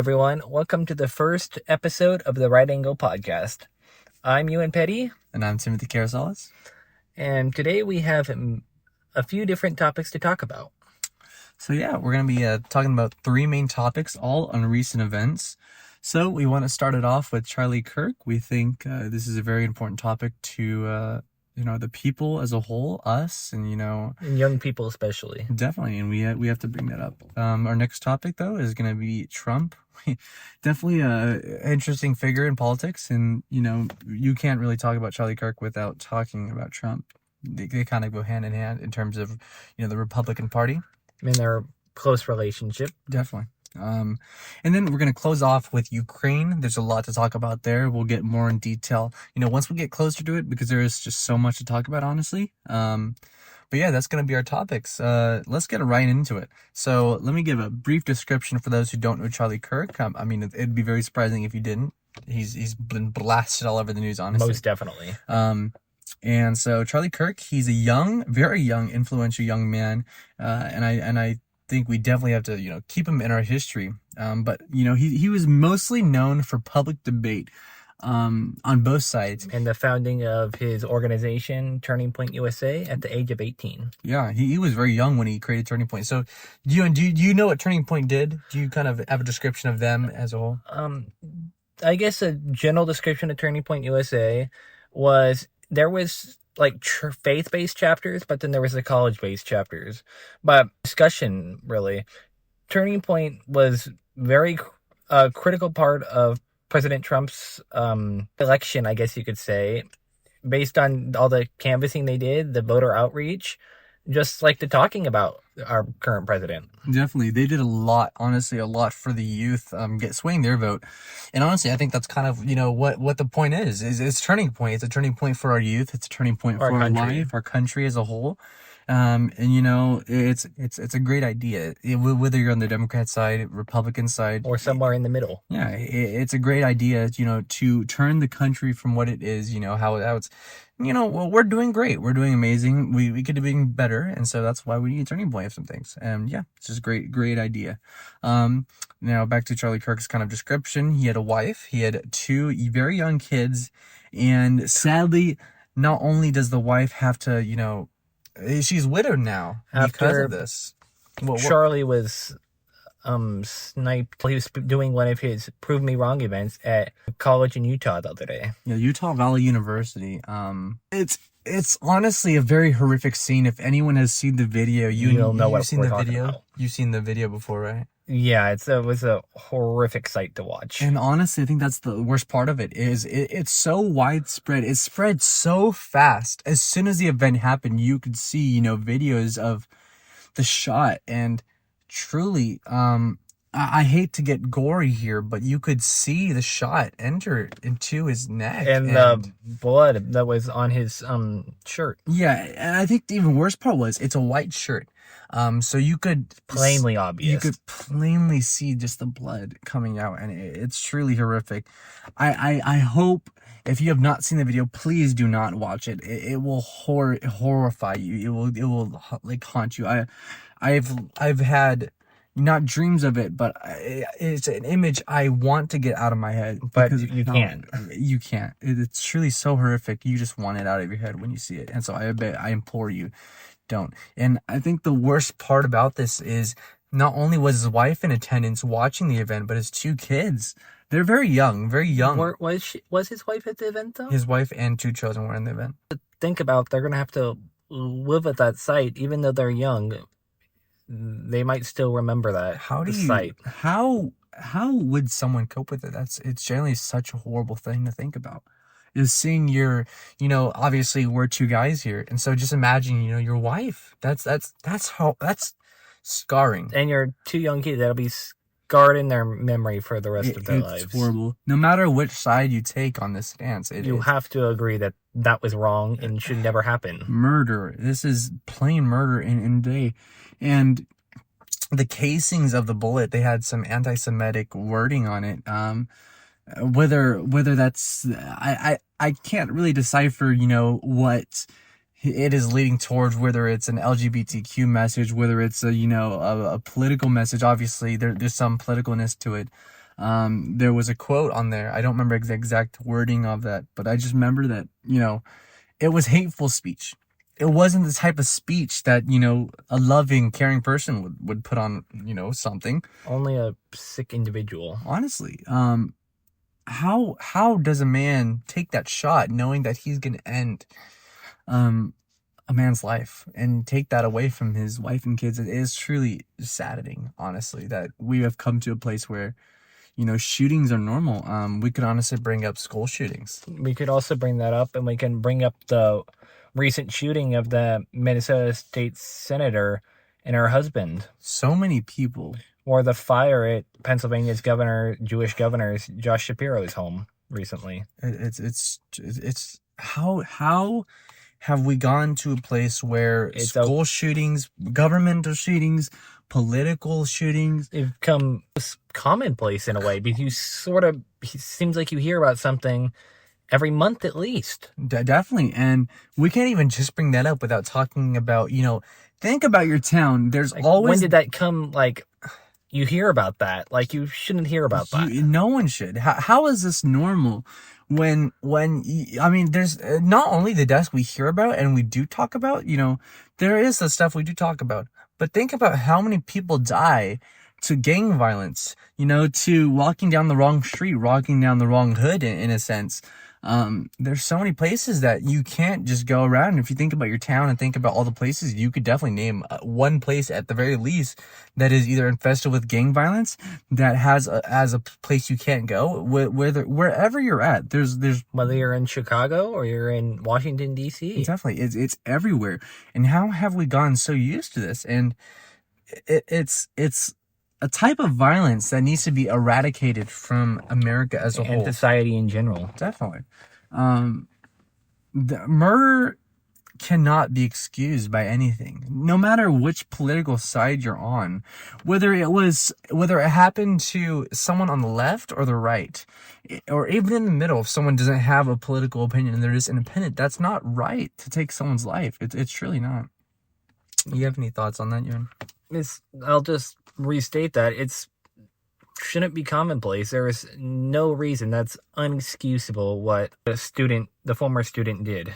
Everyone, welcome to the first episode of the Right Angle Podcast. I'm Ewan Petty, And I'm Timothy Carasalis. and today we have a few different topics to talk about. So we're going to be talking about three main topics, all on recent events. So we want to start it off with Charlie Kirk. We think this is a very important topic to, the people as a whole, us, and, And young people especially. Definitely, and we have to bring that up. Our next topic, though, is going to be Trump. Definitely an interesting figure in politics, and, you can't really talk about Charlie Kirk without talking about Trump. They kind of go hand in hand in terms of, the Republican Party. In their close relationship. Definitely. And then we're going to close off with Ukraine. There's a lot to talk about there. We'll get more in detail, once we get closer to it, because there is just so much to talk about, honestly. But yeah, that's going to be our topics. Let's get right into it. So let me give a brief description for those who don't know Charlie Kirk. It'd be very surprising if you didn't. He's been blasted all over the news, honestly. Most definitely. And so Charlie Kirk, he's a very young, influential young man. And I think we definitely have to, keep him in our history. But he was mostly known for public debate, on both sides. And the founding of his organization, Turning Point USA, at the age of 18. Yeah, he was very young when he created Turning Point. So do you know what Turning Point did? Do you kind of have a description of them as a whole? I guess a general description of Turning Point USA was there was like faith-based chapters, but then there was the college-based chapters. But discussion, really. Turning Point was very critical part of President Trump's election, I guess you could say, based on all the canvassing they did, the voter outreach, just like the talking about our current president. Definitely. They did a lot, honestly, a lot for the youth, swaying their vote. And honestly, I think that's kind of, what the point is it's turning point. It's a turning point for our youth. It's a turning point for our life, our country as a whole. And it's a great idea, whether you're on the Democrat side, Republican side, or somewhere in the middle. Yeah, it's a great idea, to turn the country from what it is, how it's, well, we're doing great. We're doing amazing. We could be doing better. And so that's why we need a turning point of some things. And yeah, it's just great idea. Now back to Charlie Kirk's kind of description. He had a wife. He had two very young kids. And sadly, not only does the wife have to, she's widowed now because of this. Charlie was sniped. He was doing one of his Prove Me Wrong events at college in Utah the other day. Yeah, Utah Valley University. It's honestly a very horrific scene. If anyone has seen the video, you'll know what we're talking about. You've seen the video before, right? Yeah, it was a horrific sight to watch. And honestly, I think that's the worst part of it is it's so widespread. It spread so fast. As soon as the event happened, you could see, videos of the shot. And truly, I hate to get gory here, but you could see the shot enter into his neck. And the blood that was on his shirt. Yeah, and I think the even worst part was it's a white shirt. So you could plainly obvious. You could plainly see just the blood coming out, and it's truly horrific. I hope if you have not seen the video, please do not watch it. It will horrify you. It will like haunt you. I've had not dreams of it, but it's an image I want to get out of my head. But you can't. You can't. It's truly so horrific. You just want it out of your head when you see it. And so I implore you, don't. And I think the worst part about this is not only was his wife in attendance watching the event, but his two kids. They're very young, very young. Was his wife at the event, though? His wife and two children were in the event. Think about, they're going to have to live at that site, even though they're young. They might still remember that. How would someone cope with it? It's generally such a horrible thing to think about. Is seeing your, obviously we're two guys here, and so just imagine, your wife. That's scarring. And your two young kids, that'll be scarred in their memory for the rest of their lives. It's horrible. No matter which side you take on this stance, you have to agree that was wrong and should never happen. Murder. This is plain murder in day. And the casings of the bullet, they had some anti-Semitic wording on it. Whether that's, I can't really decipher, what it is leading towards, whether it's an LGBTQ message, whether it's a political message. Obviously there's some politicalness to it. There was a quote on there. I don't remember the exact wording of that, but I just remember that, it was hateful speech. It wasn't the type of speech that, a loving, caring person would put on, something. Only a sick individual. Honestly, how does a man take that shot knowing that he's gonna end a man's life and take that away from his wife and kids? It is truly saddening, honestly, that we have come to a place where shootings are normal. We could honestly bring up school shootings. We could also bring that up, and we can bring up the recent shooting of the Minnesota State Senator and her husband. So many people. Or the fire at Pennsylvania's Jewish governor's Josh Shapiro's home recently. It's how have we gone to a place where school shootings, governmental shootings, political shootings, they've become commonplace in a way, because it seems like you hear about something every month at least. Definitely. And we can't even just bring that up without talking about, think about your town. There's always... When did that come, you hear about that? You shouldn't hear about that. No one should. How is this normal? There's not only the deaths we hear about and we do talk about, there is the stuff we do talk about, but think about how many people die to gang violence, to walking down the wrong street, walking down the wrong hood in a sense. There's so many places that you can't just go around. If you think about your town and think about all the places, you could definitely name one place at the very least that is either infested with gang violence, that has as a place you can't go. Wherever you're at, there's whether you're in Chicago or you're in Washington D.C. Definitely, it's everywhere. And how have we gotten so used to this? And it's a type of violence that needs to be eradicated from America as a whole. And society in general. Definitely. The murder cannot be excused by anything, no matter which political side you're on. Whether it happened to someone on the left or the right, or even in the middle, if someone doesn't have a political opinion and they're just independent, that's not right to take someone's life. It's truly not. You have any thoughts on that, Ewan? I'll just restate that shouldn't be commonplace. There is no reason. That's unexcusable what the former student did.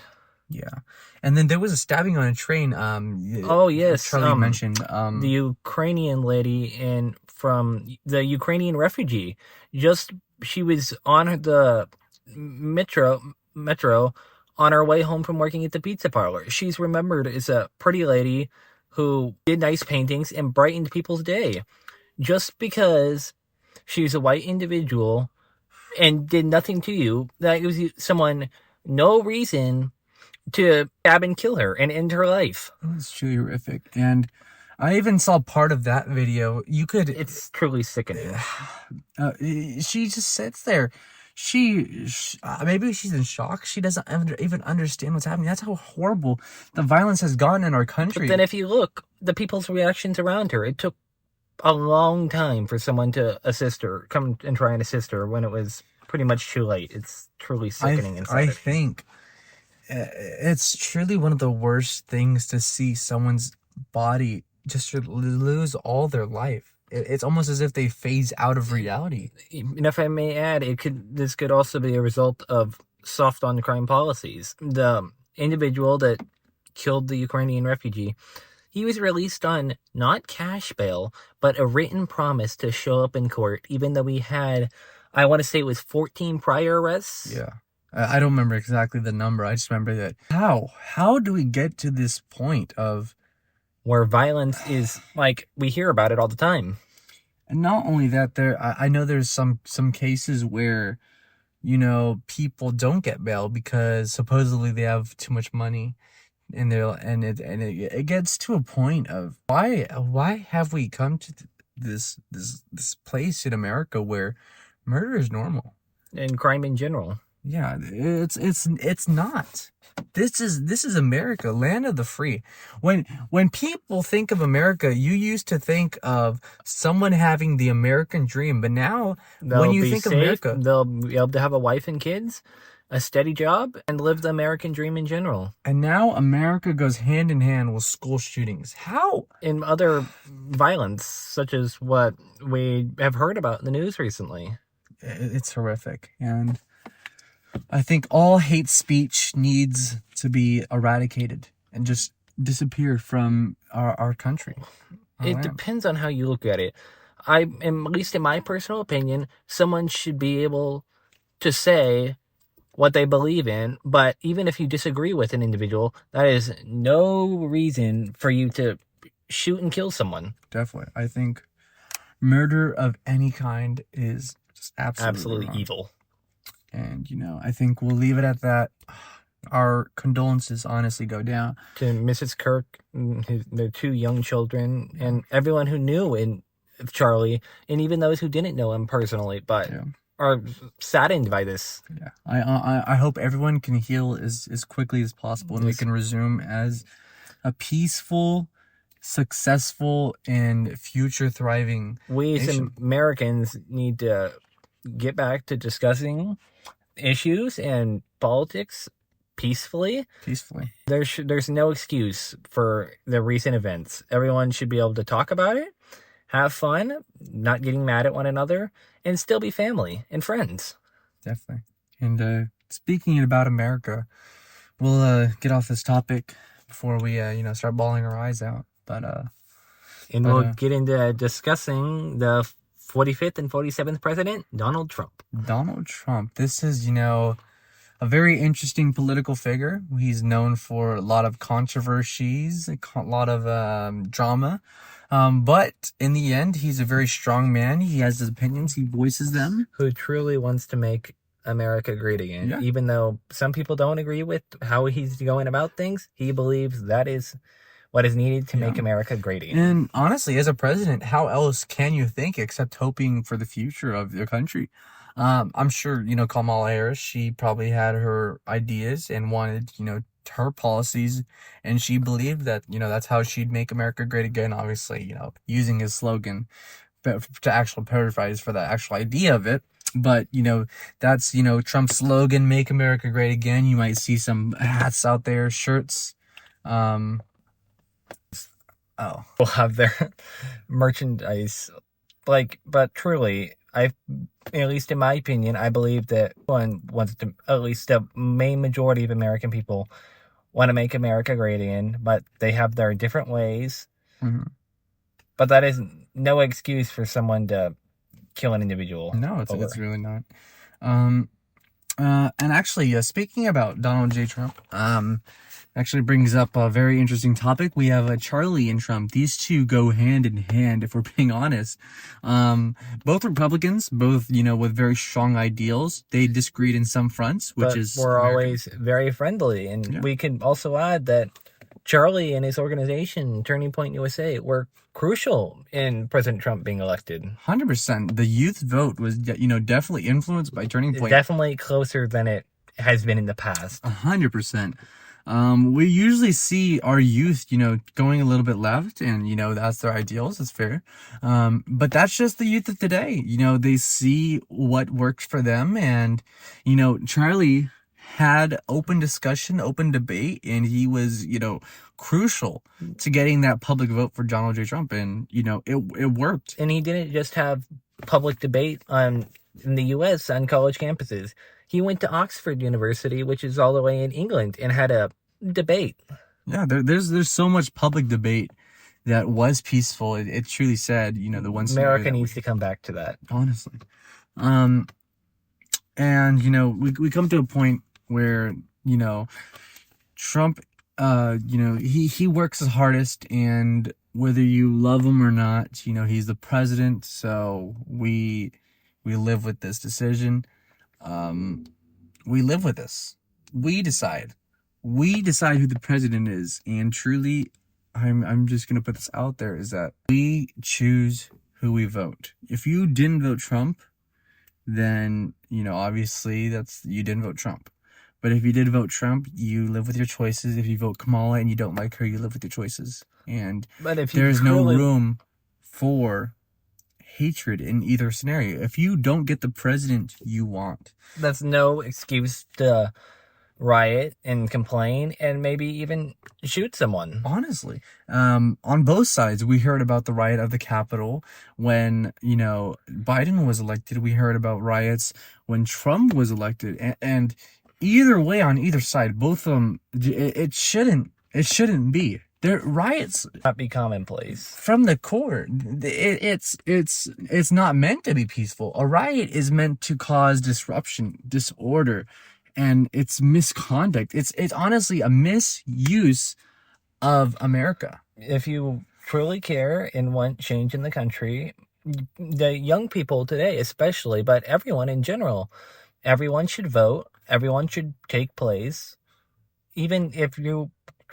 Yeah. And then there was a stabbing on a train. Oh yes, Charlie mentioned the Ukrainian lady from the Ukrainian refugee. She was on the metro on her way home from working at the pizza parlor. She's remembered as a pretty lady who did nice paintings and brightened people's day. Just because she's a white individual and did nothing to you, that gives you someone no reason to stab and kill her and end her life. It's truly horrific. And I even saw part of that video. It's truly sickening. She just sits there. Maybe she's in shock. She doesn't even understand what's happening. That's how horrible the violence has gotten in our country. But then if you look, the people's reactions around her, it took a long time for someone to come and try and assist her when it was pretty much too late. It's truly sickening inside. I think it's truly one of the worst things to see someone's body just lose all their life. It's almost as if they phase out of reality. And if I may add, this could also be a result of soft on crime policies. The individual that killed the Ukrainian refugee, he was released on not cash bail, but a written promise to show up in court, even though he had, I want to say it was 14 prior arrests. Yeah. I don't remember exactly the number. I just remember that. How do we get to this point of where violence is, we hear about it all the time? And not only that, I know there's some cases where, people don't get bail because supposedly they have too much money, and it gets to a point of why have we come to this place in America where murder is normal and crime in general? Yeah, it's not. This is America, land of the free. When people think of America, you used to think of someone having the American dream, but now when you think of America, they'll be able to have a wife and kids, a steady job, and live the American dream in general. And now America goes hand in hand with school shootings. How? In other violence, such as what we have heard about in the news recently. It's horrific. And I think all hate speech needs to be eradicated and just disappear from our country. It depends on how you look at it. At least in my personal opinion, someone should be able to say what they believe in, but even if you disagree with an individual, that is no reason for you to shoot and kill someone. Definitely. I think murder of any kind is just absolutely wrong. Evil. And, I think we'll leave it at that. Our condolences honestly go down to Mrs. Kirk, their 2 young children, and everyone who knew Charlie, and even those who didn't know him personally, but are saddened by this. Yeah, I hope everyone can heal as quickly as possible, and we can resume as a peaceful, successful, and future thriving We as Americans need to get back to discussing issues and politics peacefully. There's no excuse for the recent events. Everyone should be able to talk about it, have fun, not getting mad at one another, and still be family and friends. Definitely. And speaking about America, we'll get off this topic before we start bawling our eyes out. We'll get into discussing the 45th and 47th president, Donald Trump. Donald Trump. This is, a very interesting political figure. He's known for a lot of controversies, a lot of drama. But in the end, he's a very strong man. He has his opinions. He voices them. Who truly wants to make America great again. Yeah. Even though some people don't agree with how he's going about things, he believes that is what is needed to make America great again. And honestly, as a president, how else can you think except hoping for the future of your country? I'm sure, Kamala Harris, she probably had her ideas and wanted, her policies, and she believed that, that's how she'd make America great again, obviously, using his slogan to actual paraphrase for the actual idea of it. But, that's, Trump's slogan, make America great again. You might see some hats out there, shirts. Will have their merchandise, but truly, at least in my opinion, I believe that one wants to, at least the main majority of American people want to make America great again, but they have their different ways. Mm-hmm. But that is no excuse for someone to kill an individual. No, it's really not. And actually, speaking about Donald J. Trump, actually brings up a very interesting topic. We have Charlie and Trump. These two go hand in hand, if we're being honest. Both Republicans, both, with very strong ideals. They disagreed in some fronts, which is we're always very friendly. And we can also add that Charlie and his organization, Turning Point USA, were crucial in President Trump being elected. 100%. The youth vote was, definitely influenced by Turning Point. Definitely closer than it has been in the past. 100%. We usually see our youth, going a little bit left, and, that's their ideals. It's fair. But that's just the youth of today. They see what works for them. And, Charlie had open discussion, open debate, and he was, crucial to getting that public vote for Donald J. Trump. And, it worked. And he didn't just have public debate in the U.S. on college campuses. He went to Oxford University, which is all the way in England, and had a debate. Yeah, there's so much public debate that was peaceful. It truly said, the one America needs to come back to that. Honestly. And, we come to a point where, Trump, he works his hardest, and whether you love him or not, he's the president. So we live with this decision. We live with this. We decide who the president is. And truly, I'm just going to put this out there, is that we choose who we vote. If you didn't vote Trump, then, obviously you didn't vote Trump. But if you did vote Trump, you live with your choices. If you vote Kamala and you don't like her, you live with your choices. And but if there's no room for hatred in either scenario. If you don't get the president you want, That's no excuse to riot and complain and maybe even shoot someone. honestly, on both sides, we heard about the riot of the Capitol when, Biden was elected. We heard about riots when Trump was elected. And either way, on either side, both of them, it shouldn't be. They're riots Not be commonplace. from the core. It's not meant to be peaceful. A riot is meant to cause disruption, disorder, and it's misconduct. It's honestly a misuse of America. If you truly care and want change in the country, the young people today especially, but everyone in general, everyone should vote, everyone should take place. Even if you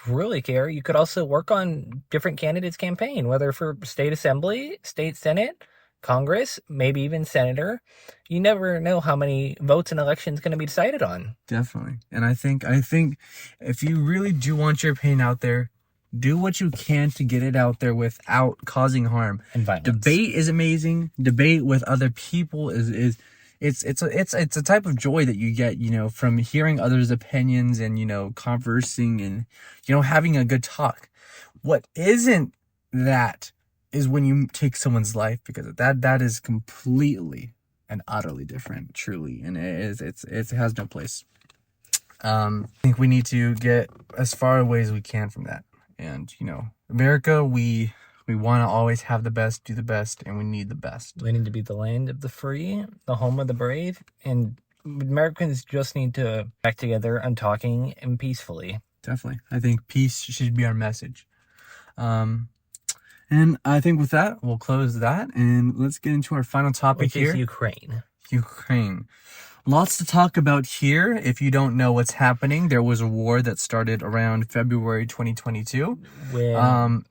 really care, you could also work on different candidates' campaign, whether for state assembly, state senate, Congress, maybe even senator. You never know how many votes an election is going to be decided on. Definitely. And I think if you really do want your opinion out there, do what you can to get it out there without causing harm. And violence. Debate is amazing. Debate with other people is it's a type of joy that you get, from hearing others' opinions and, conversing and, having a good talk. What isn't that is when you take someone's life, because that is completely and utterly different, truly. And it has no place. I think we need to get as far away as we can from that. And, America, we want to always have the best, do the best, and we need the best. We need to be the land of the free, the home of the brave, and Americans just need to back together and talking and peacefully. Definitely. I think peace should be our message. And I think with that, we'll close that, and let's get into our final topic Which here. is Ukraine. Ukraine. Lots to talk about here. If you don't know what's happening, there was a war that started around February 2022.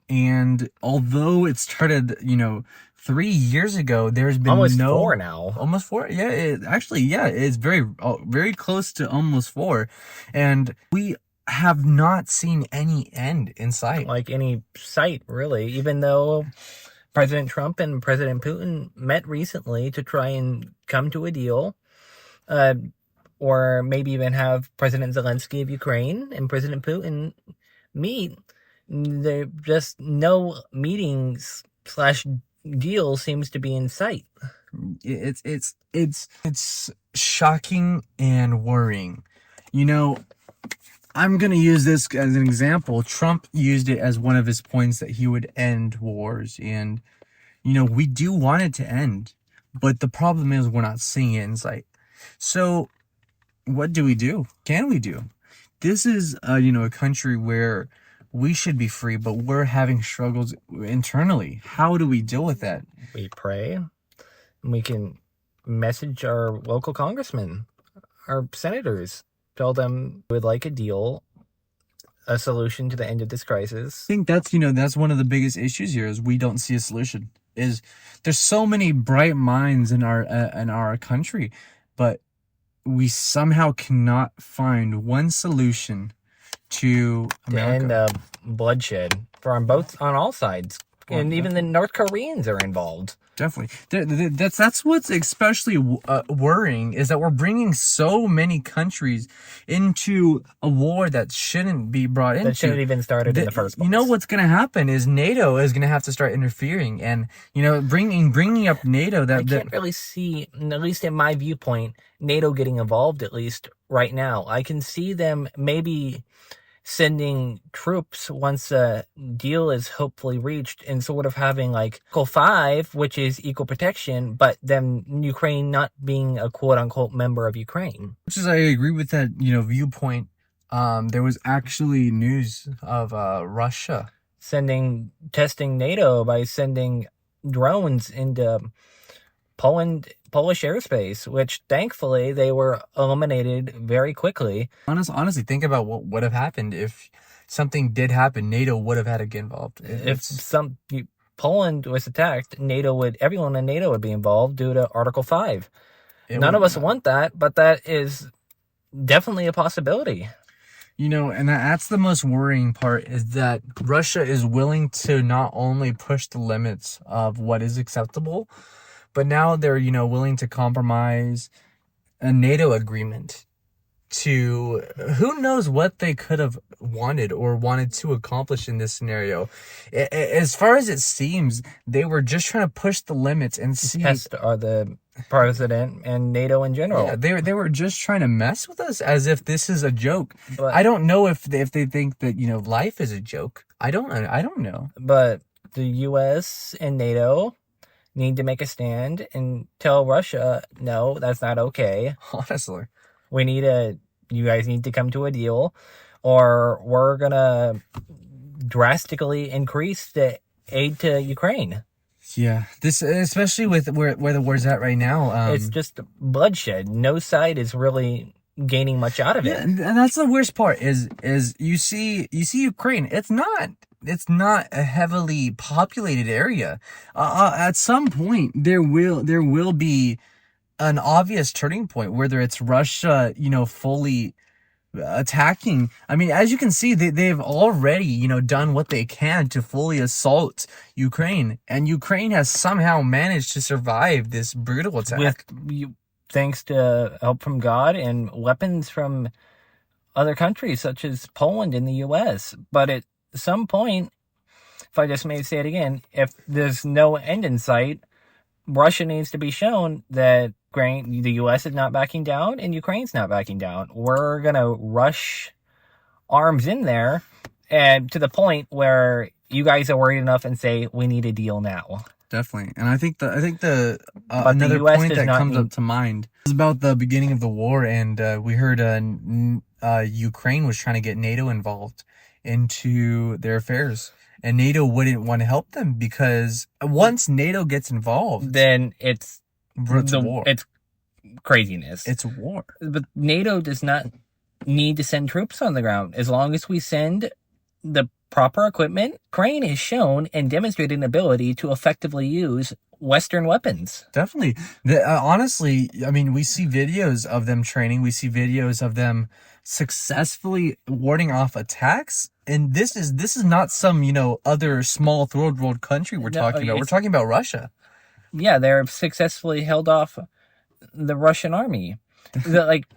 And although it started, 3 years ago, there's been almost 4 now. Almost 4? Yeah, it's very, very close to almost 4. And we have not seen any end in sight. Like any sight, really, even though President Trump and President Putin met recently to try and come to a deal. Or maybe even have President Zelensky of Ukraine and President Putin meet. There just no meetings / deal seems to be in sight. It's shocking and worrying. I'm gonna use this as an example. Trump used it as one of his points that he would end wars, and we do want it to end, but the problem is we're not seeing it in sight. So what do we do? Can we do? This is, a country where we should be free, but we're having struggles internally. How do we deal with that? We pray. We can message our local congressmen, our senators, tell them we would like a deal, a solution to the end of this crisis. I think that's one of the biggest issues here is we don't see a solution. There's so many bright minds in our country, but we somehow cannot find one solution to America. To end the bloodshed on all sides. And even the North Koreans are involved. Definitely. That's what's especially worrying, is that we're bringing so many countries into a war that shouldn't be brought into. That shouldn't even started in the first place. What's going to happen is NATO is going to have to start interfering, and bringing up NATO. I can't really see, at least in my viewpoint, NATO getting involved. At least right now, I can see them maybe sending troops once a deal is hopefully reached, and sort of having like Article 5, which is equal protection, but then Ukraine not being a quote-unquote member of Ukraine. Which is, I agree with that, viewpoint. There was actually news of Russia testing NATO by sending drones into Polish airspace, which thankfully they were eliminated very quickly. Honestly, think about what would have happened if something did happen. NATO would have had to get involved. Poland was attacked, everyone in NATO would be involved due to Article 5. None of us want that, but that is definitely a possibility. And that's the most worrying part, is that Russia is willing to not only push the limits of what is acceptable, but now they're, willing to compromise a NATO agreement to who knows what they could have wanted to accomplish in this scenario. As far as it seems, they were just trying to push the limits and see. Test the president and NATO in general. Yeah, they were just trying to mess with us as if this is a joke. But I don't know if they think that life is a joke. I don't know. But the U.S. and NATO need to make a stand and tell Russia, no, that's not okay. Honestly, You guys need to come to a deal, or we're gonna drastically increase the aid to Ukraine. yeah. This, especially with where the war's at right now. It's just bloodshed. No side is really gaining much out of it. Yeah, and that's the worst part is you see Ukraine. It's not a heavily populated area. At some point, there will be an obvious turning point, whether it's Russia, fully attacking. I mean, as you can see, they've already, done what they can to fully assault Ukraine, and Ukraine has somehow managed to survive this brutal attack. Thanks to help from God and weapons from other countries such as Poland and the U.S. But at some point, if I just may say it again, if there's no end in sight, Russia needs to be shown that the U.S. is not backing down and Ukraine's not backing down. We're going to rush arms in there, and to the point where you guys are worried enough and say, we need a deal now. Definitely, and I think another point that comes up to mind is about the beginning of the war, and we heard Ukraine was trying to get NATO involved into their affairs, and NATO wouldn't want to help them because once NATO gets involved, then it's war. It's craziness. It's war. But NATO does not need to send troops on the ground as long as we send the proper equipment. Ukraine has shown and demonstrated an ability to effectively use Western weapons. Definitely. Honestly, I mean, we see videos of them training. We see videos of them successfully warding off attacks. And this is not some, other small third world country we're talking about. We're talking about Russia. Yeah, they're successfully held off the Russian army.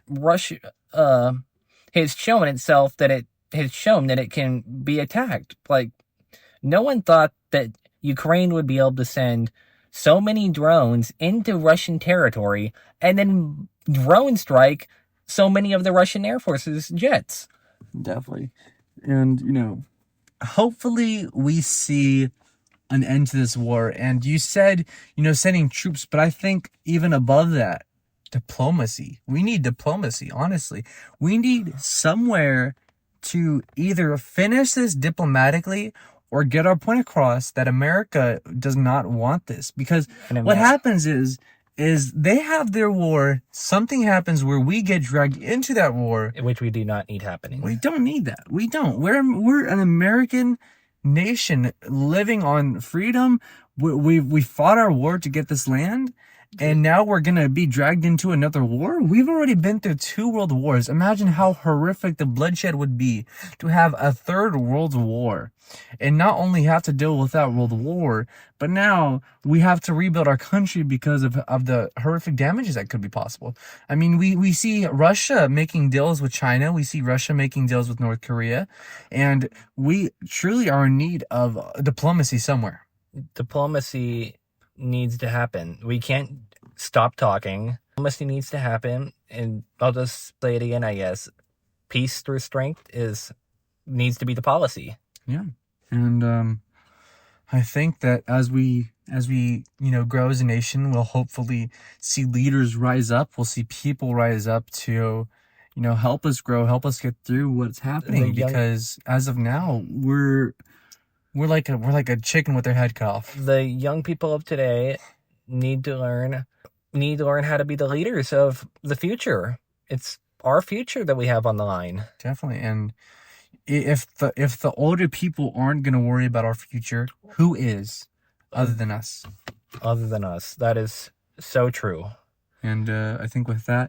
Russia has shown itself that it has shown that it can be attacked. Like, no one thought that Ukraine would be able to send so many drones into Russian territory and then drone strike so many of the Russian Air Force's jets. Definitely. And, hopefully we see an end to this war. And you said, sending troops, but I think even above that, diplomacy. We need diplomacy, honestly. We need somewhere to either finish this diplomatically or get our point across that America does not want this. Because what happens is they have their war, something happens where we get dragged into that war. Which we do not need happening. We don't need that. We don't. We're an American nation living on freedom. We fought our war to get this land, and now we're gonna be dragged into another war. We've already been through 2 world wars. Imagine how horrific the bloodshed would be to have a 3rd world war, and not only have to deal with that world war, but now we have to rebuild our country because of the horrific damages that could be possible. I mean, we see Russia making deals with China. We see Russia making deals with North Korea, and we truly are in need of diplomacy somewhere. Diplomacy needs to happen. We can't stop talking. Diplomacy needs to happen, and I'll just say it again, I guess. Peace through strength needs to be the policy. Yeah. And I think that as we grow as a nation, we'll hopefully see leaders rise up. We'll see people rise up to help us grow, help us get through what's happening, because as of now, we're like a chicken with their head cut off. The young people of today need to learn how to be the leaders of the future. It's our future that we have on the line. Definitely. And if the older people aren't going to worry about our future, who is other than us? Other than us. That is so true. And I think with that,